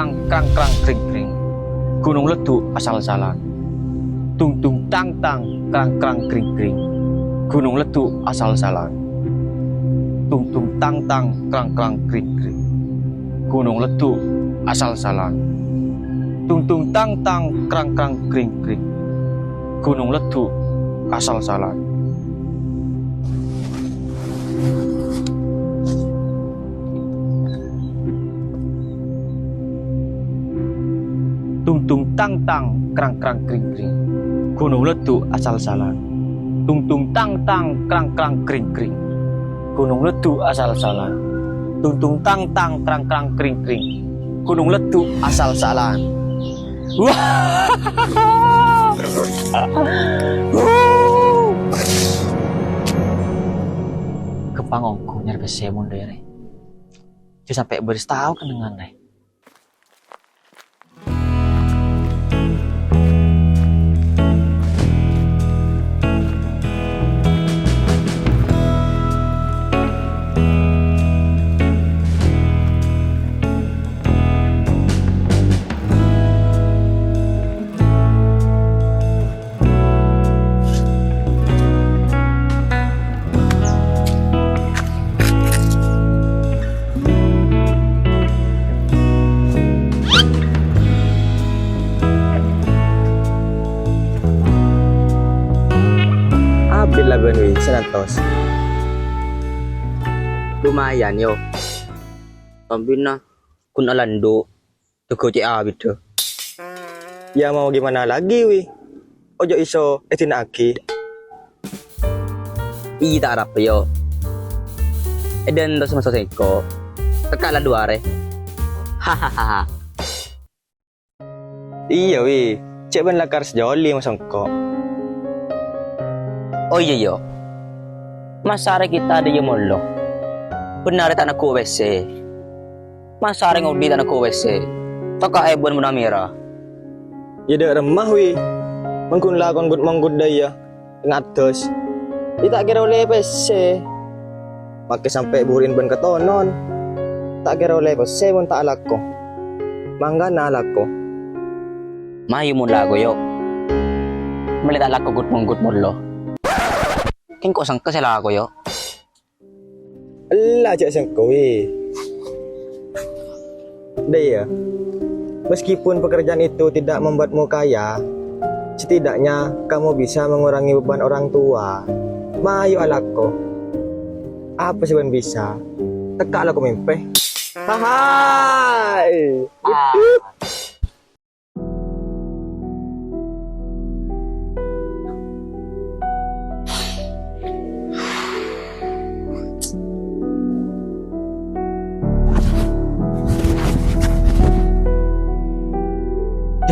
tang krang krang kring kring. Gunung leduk asal-asalan. Tung tung tang tang krang krang kring kring. Gunung leduk asal-asalan. Tung tung tang tang krang krang kring kring. Gunung leduk asal-asalan. Tung tung tang tang krang krang kring kring. Gunung leduk asal-asalan. Tung tung tang tang krang krang kring kring. Gunung leduk asal-asalan. Tung tung tang tang krang krang kring kring. Gunung leduk asal-asalan. Tung tung tang tang krang krang kring kring. Gunung leduk asal-asalan. Wah. Kepangongku nyarpe semun deh. Cuma sampai beris tahu kenangan deh. Ambil lah Ben 100. Lumayan yo. Ambil na kun alando tuku cek abis tuh. Ya mau gimana lagi wi? Ojo iso etina aki. Iya tak harap yo. Eden dos masuk seko. Tekalan dua re. Hahaha. Iya wi. Cek ben lakar sejoli masangko. Oh iya yo. Masare kita ada yang molo. Benar tak nak ku WC. Masare ngudi tak nak ku WC. Taka ebon muna mira. Ya dak remah wi. Mengkun lakon gut manggut daya. Ngatos. Tak kira oleh WC. Pakai sampai burin ben ketonon. Tak kira oleh WC pun tak lako. Manggana lako. Mayu mun lago yo. Melihat lako gut manggut molo. Kan kok sangka saya lago yo. Allah cak sangka weh. Daya. Meskipun pekerjaan itu tidak membuatmu kaya, setidaknya kamu bisa mengurangi beban orang tua. Mayu alako. Apa sih bisa? Teka alako mimpi. Hai.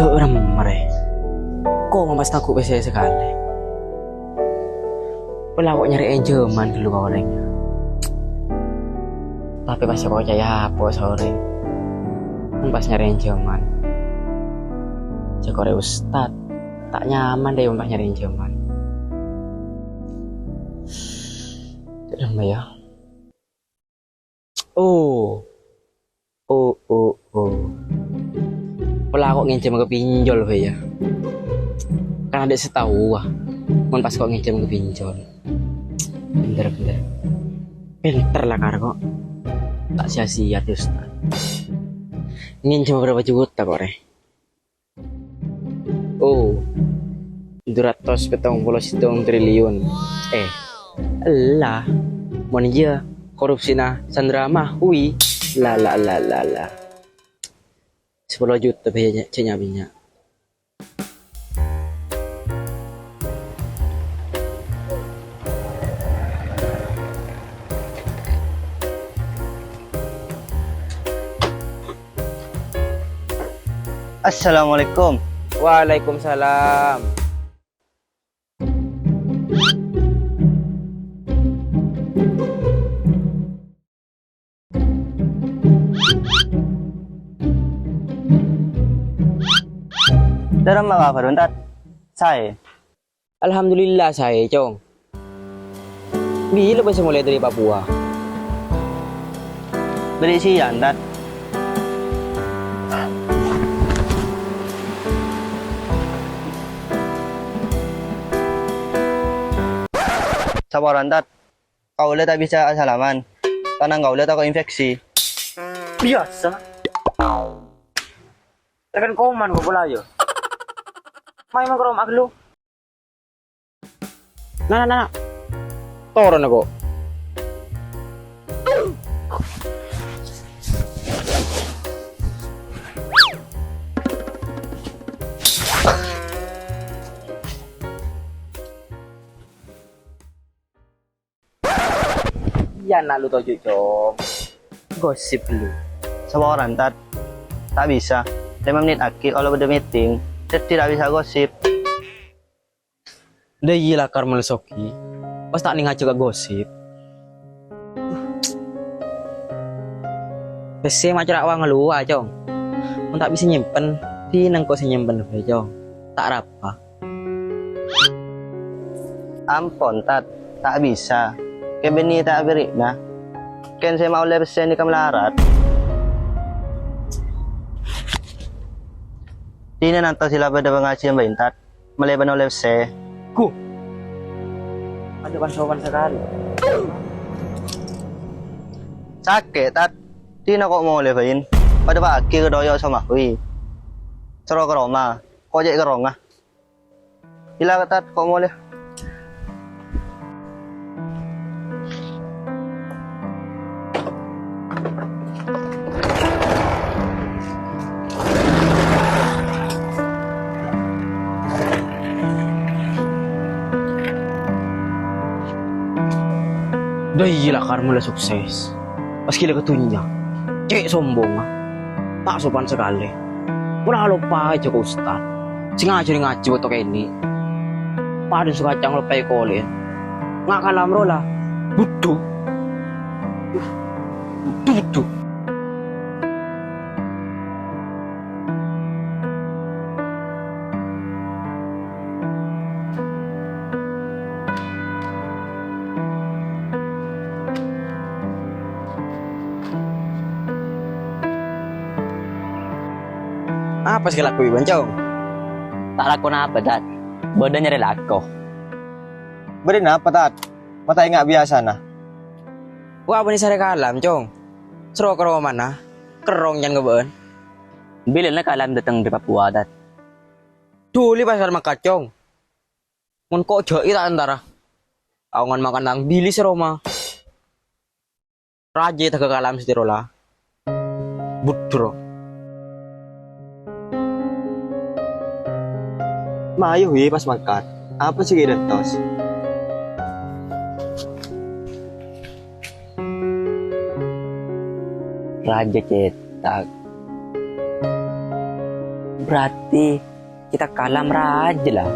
Orang mereh. Kok mas takut WC sekali. Pelawak nyari enjeman dulu orangnya. Tapi pas aku caya apa sore. Pas nyari enjeman. Cekore ustad. Tak nyaman deh pas nyari enjeman. Tidak ya. Oh. Pelakok ngincim ke pinjol ya. Kan ada setahu wah. Mon pas kok ngincim ke pinjol. Bener. Pinter lah karo kok. Tak sia-sia tuh Ustaz. Ngincim berapa juta kok re? Oh. 271 triliun. Elah. Mon iya korupsi nah Sandra mah hui. La. 10 juta biayanya cenyabinya. Assalamualaikum. Waalaikumsalam. Dalam apa Tat? Saya. Alhamdulillah saya, Cong. Bila bisa mulai dari Papua? Dari siang Tat. Sabaran tat. Kau ulit tak bisa salaman. Tanang kau ulit ako infeksi. Biasa. Tekan koman ko pula yo. May magkaroon aglo. Na. Toron ako. Yan na luto Jom. Gosip lu. Sabaran tat. Tak bisa. 5 menit aki kalau ada meeting. Tidak bisa gosip. Udah gila Karmel Soki. Pas tak nih ngaco ke gosip. PC macam awang lu aja. Mun tak bisa nyimpen, di nang kau nyimpen aja. Tak apa. Ampon tat. Tak bisa. Kebeni tak beri nah. Ken saya mau lepsen di kamlarat. Di na nanto sila pada pengaji yang baintat. Meleban oleh se. Ku. Ada pansopan sekali. Sakit tat. Di na kok mau lebain. Pada pagi kedoyo sama hui. Sero ke Roma. Kojek ke Ronga. Ila tat kok mau le. Udah gila Karmel sukses. Pas kila ketunya. Cek sombong ah. Tak sopan sekali. Wala lupa aja ke Ustaz. Sengaja ngaji buat kayak ini. Padahal suka cang lupa kolin. Nggak kalam rola. Butuh. Butuh. Apa sih lakuin Bancong? Tak lakukan apa dat? Badannya relako. Beri apa tat? Mata nggak biasa nah. Wah apa nih sare kalam Cong? Seru ke rumah mana? Kerong yang ngebeen. Bilin na kalam datang dari Papua dat. Duli pasar makacong. Mun kok jauh tak antara. Awangan makan nang bili si Roma. Raja tak kalam si Tirola. Budro. Mayu hui pas makan. Apa sih kira tos? Raja cetak. Berarti kita kalam raja lah.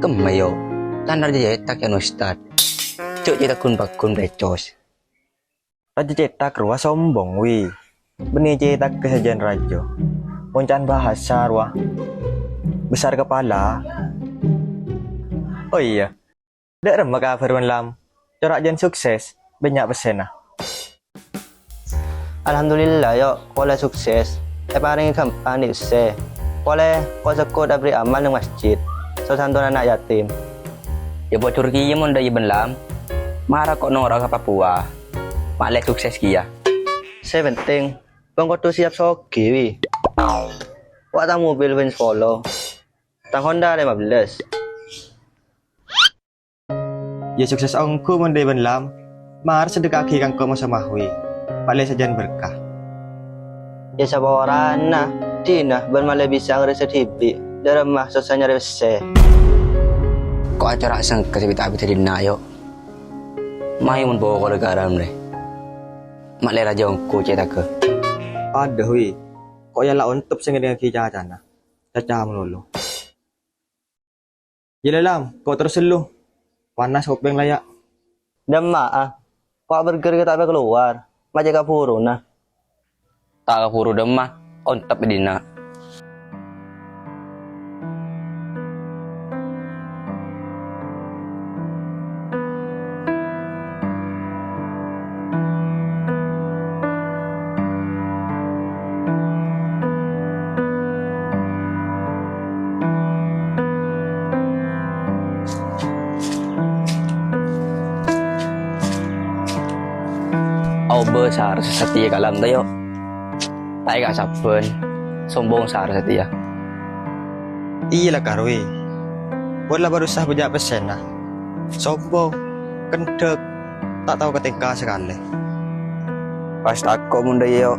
Kemayo, kan raja cetak yang ustad. Cuk cetak kun bakun becos. Raja cetak ruah sombong wi. Benih cetak kesajian raja. Poncan bahasa ruah. Besar kepala. Oh iya. Dek remak kabar lam. Corak jen sukses. Banyak pesena. Alhamdulillah yo. Kole sukses. Paring kampanye se. Kole ko sekut abri amal ng masjid. So santunan anak yatim. Ya buat Turki ya mon dari benlam. Mara kok nora ke Papua. Malek sukses kia. Saya penting. Bang kau siap soki wi. Wak tang mobil Benz Polo. Tang Honda 15. Ya sukses ongku mondai benlam. Mar sedekah kang ko masamahui. Balik sajan berkah. Ya sabaran nah. Dina bermale bisa ngereset hibi. Dari mah sosanya rese. Kok acara sang kasih tapi tadi nayo. Mai mun bawa ko garam deh. Mak le raja ongku cetak ke. Ada hui. Kok ya lah untuk sing dengan kijang acana. Caca melulu. Gila lam, kau terus lu. Panas kopeng layak. Dama ah. Kok burger kita keluar. Macam kapuru nah. Tak kapuru demah. Ontap dina. besar setia kalam tayo. Tayo gak saben, sombong sar setia. Iya lah karwe. Buatlah baru sah bejak pesen lah. Sombong, kendek, tak tahu ketika sekali. Pas takut munda yo,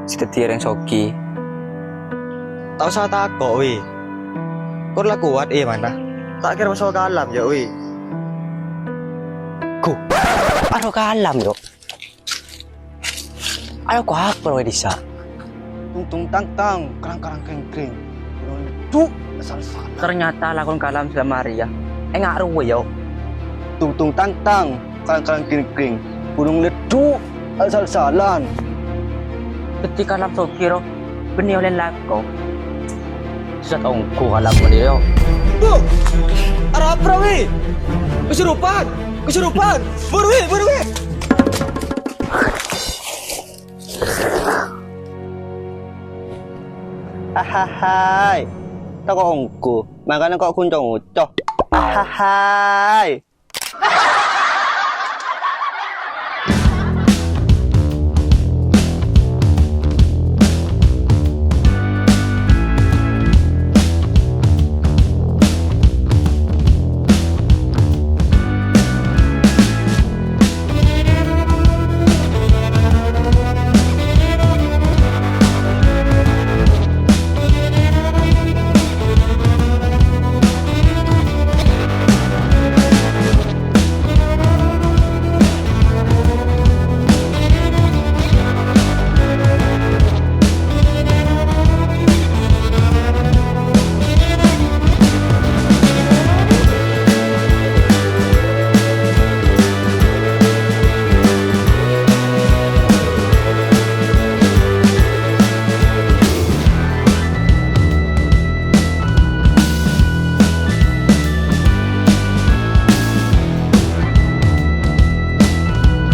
si tetir yang soki. Tak usah takut weh. Kau lah kuat mana? Tak kira masuk kalam ya weh. Aro kalam yo. Aro ko apa lo disa? Tung tung tang tang, kerang kerang kering kering. Tuh, asal salah. Ternyata lakon kalam sila Maria. Ngak ruwe yo. Tung tung tang tang, kerang-kerang kering-kering. Gunung leduk, asal-salan. Ketika kalam soki ro, benih oleh lako. Susah ongko kalam mo dia yo. Bu, arah apa weh? Kesurupan, kesurupan. Buru weh, buru weh. Ahahai. Tak kok ongko, makanya kok kuncung ucoh. Ahahai.